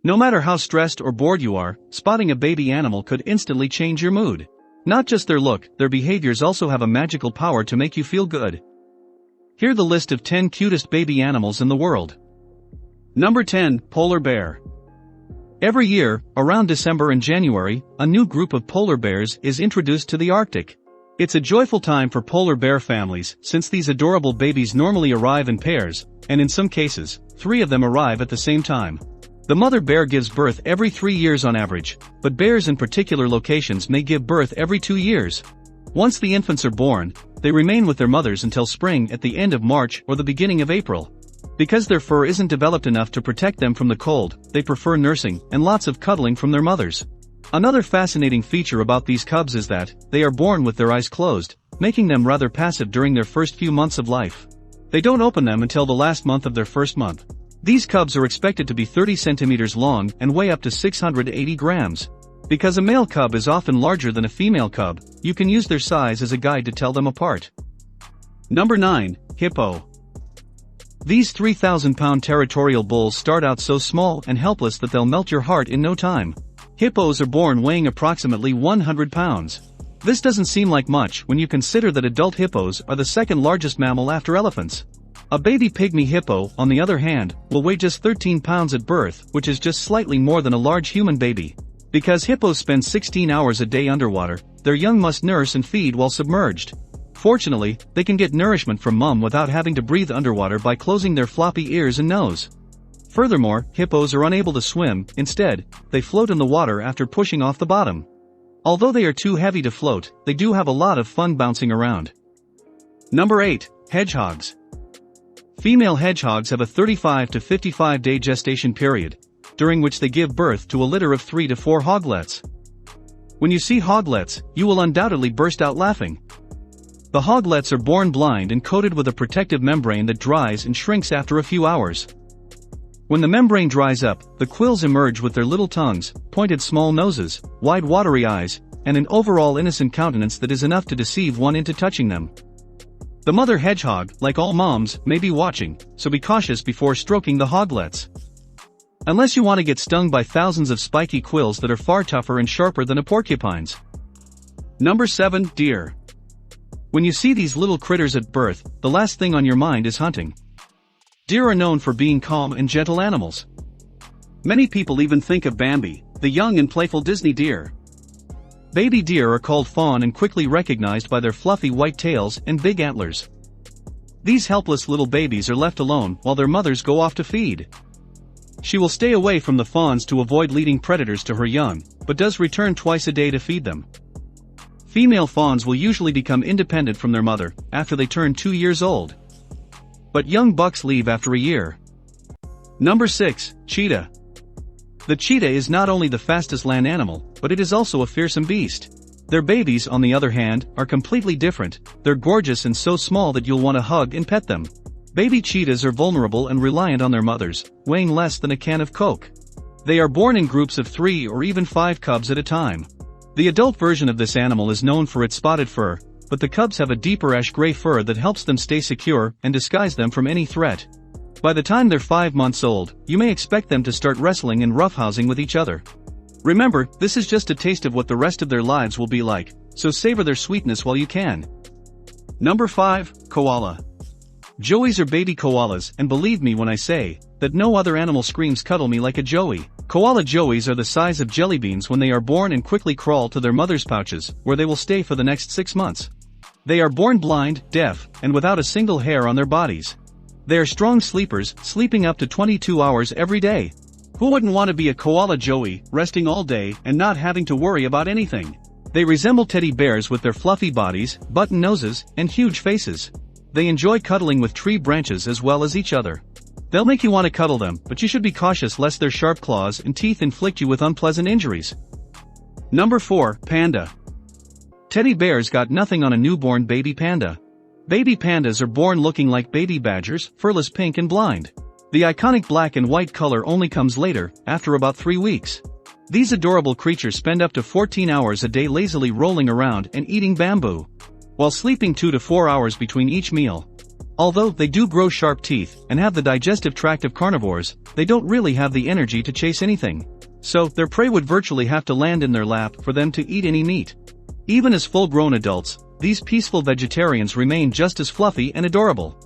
No matter how stressed or bored you are, spotting a baby animal could instantly change your mood. Not just their look, their behaviors also have a magical power to make you feel good. Here's the list of 10 cutest baby animals in the world. Number 10. Polar Bear. Every year, around December and January, a new group of polar bears is introduced to the Arctic. It's a joyful time for polar bear families since these adorable babies normally arrive in pairs, and in some cases, 3 of them arrive at the same time. The mother bear gives birth every 3 years on average, but bears in particular locations may give birth every 2 years. Once the infants are born, they remain with their mothers until spring at the end of March or the beginning of April. Because their fur isn't developed enough to protect them from the cold, they prefer nursing and lots of cuddling from their mothers. Another fascinating feature about these cubs is that they are born with their eyes closed, making them rather passive during their first few months of life. They don't open them until the last month of their first month. These cubs are expected to be 30 centimeters long and weigh up to 680 grams. Because a male cub is often larger than a female cub, you can use their size as a guide to tell them apart. Number 9. Hippo. These 3,000-pound territorial bulls start out so small and helpless that they'll melt your heart in no time. Hippos are born weighing approximately 100 pounds. This doesn't seem like much when you consider that adult hippos are the second largest mammal after elephants. A baby pygmy hippo, on the other hand, will weigh just 13 pounds at birth, which is just slightly more than a large human baby. Because hippos spend 16 hours a day underwater, their young must nurse and feed while submerged. Fortunately, they can get nourishment from mom without having to breathe underwater by closing their floppy ears and nose. Furthermore, hippos are unable to swim. Instead, they float in the water after pushing off the bottom. Although they are too heavy to float, they do have a lot of fun bouncing around. Number 8. Hedgehogs. Female hedgehogs have a 35 to 55 day gestation period, during which they give birth to a litter of 3 to 4 hoglets. When you see hoglets, you will undoubtedly burst out laughing. The hoglets are born blind and coated with a protective membrane that dries and shrinks after a few hours. When the membrane dries up, the quills emerge with their little tongues, pointed small noses, wide watery eyes, and an overall innocent countenance that is enough to deceive one into touching them. The mother hedgehog, like all moms, may be watching, so be cautious before stroking the hoglets. Unless you want to get stung by thousands of spiky quills that are far tougher and sharper than a porcupine's. Number 7. Deer. When you see these little critters at birth, the last thing on your mind is hunting. Deer are known for being calm and gentle animals. Many people even think of Bambi, the young and playful Disney deer. Baby deer are called fawn and quickly recognized by their fluffy white tails and big antlers. These helpless little babies are left alone while their mothers go off to feed. She will stay away from the fawns to avoid leading predators to her young, but does return twice a day to feed them. Female fawns will usually become independent from their mother after they turn 2 years old. But young bucks leave after a year. Number 6. Cheetah. The cheetah is not only the fastest land animal, but it is also a fearsome beast. Their babies, on the other hand, are completely different. They're gorgeous and so small that you'll want to hug and pet them. Baby cheetahs are vulnerable and reliant on their mothers, weighing less than a can of Coke. They are born in groups of 3 or even 5 cubs at a time. The adult version of this animal is known for its spotted fur, but the cubs have a deeper ash-gray fur that helps them stay secure and disguise them from any threat. By the time they're 5 months old, you may expect them to start wrestling and roughhousing with each other. Remember, this is just a taste of what the rest of their lives will be like, so savor their sweetness while you can. Number 5. Koala. Joeys are baby koalas, and believe me when I say that no other animal screams cuddle me like a joey. Koala joeys are the size of jelly beans when they are born and quickly crawl to their mother's pouches, where they will stay for the next 6 months. They are born blind, deaf, and without a single hair on their bodies. They are strong sleepers, sleeping up to 22 hours every day. Who wouldn't want to be a koala joey, resting all day and not having to worry about anything? They resemble teddy bears with their fluffy bodies, button noses, and huge faces. They enjoy cuddling with tree branches as well as each other. They'll make you want to cuddle them, but you should be cautious lest their sharp claws and teeth inflict you with unpleasant injuries. Number 4. Panda. Teddy bears got nothing on a newborn baby panda. Baby pandas are born looking like baby badgers, furless, pink and blind. The iconic black and white color only comes later, after about 3 weeks. These adorable creatures spend up to 14 hours a day lazily rolling around and eating bamboo, while sleeping 2 to 4 hours between each meal. Although they do grow sharp teeth and have the digestive tract of carnivores, they don't really have the energy to chase anything. So, their prey would virtually have to land in their lap for them to eat any meat. Even as full-grown adults, these peaceful vegetarians remain just as fluffy and adorable.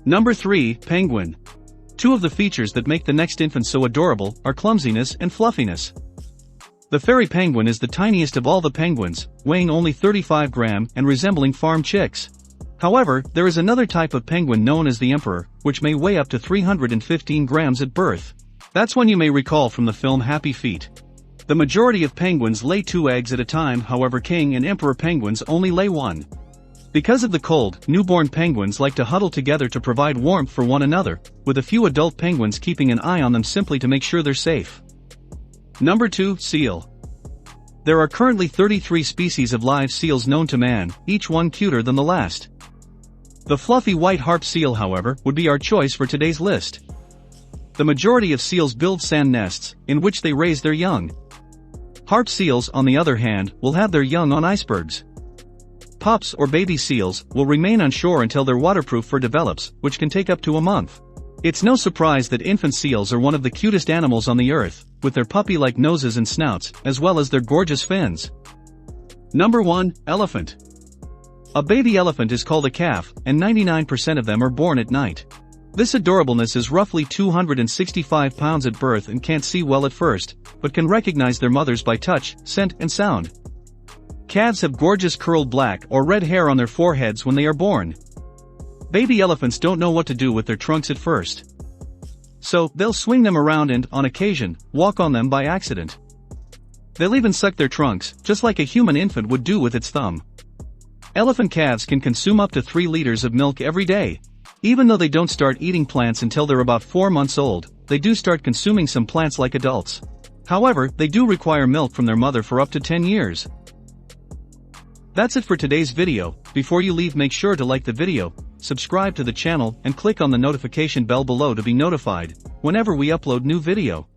Number 3, Penguin. Two of the features that make the next infant so adorable are clumsiness and fluffiness. The fairy penguin is the tiniest of all the penguins, weighing only 35 grams and resembling farm chicks. However, there is another type of penguin known as the emperor, which may weigh up to 315 grams at birth. That's one you may recall from the film Happy Feet. The majority of penguins lay 2 eggs at a time, however king and emperor penguins only lay 1. Because of the cold, newborn penguins like to huddle together to provide warmth for one another, with a few adult penguins keeping an eye on them simply to make sure they're safe. Number 2, Seal. There are currently 33 species of live seals known to man, each one cuter than the last. The fluffy white harp seal, however, would be our choice for today's list. The majority of seals build sand nests, in which they raise their young. Harp seals, on the other hand, will have their young on icebergs. Pups or baby seals will remain on shore until their waterproof fur develops, which can take up to a month. It's no surprise that infant seals are one of the cutest animals on the earth, with their puppy-like noses and snouts, as well as their gorgeous fins. Number 1, Elephant. A baby elephant is called a calf, and 99% of them are born at night. This adorableness is roughly 265 pounds at birth and can't see well at first, but can recognize their mothers by touch, scent, and sound. Calves have gorgeous curled black or red hair on their foreheads when they are born. Baby elephants don't know what to do with their trunks at first. So, they'll swing them around and, on occasion, walk on them by accident. They'll even suck their trunks, just like a human infant would do with its thumb. Elephant calves can consume up to 3 liters of milk every day. Even though they don't start eating plants until they're about 4 months old, they do start consuming some plants like adults. However, they do require milk from their mother for up to 10 years. That's it for today's video. Before you leave, make sure to like the video, subscribe to the channel, and click on the notification bell below to be notified whenever we upload new video.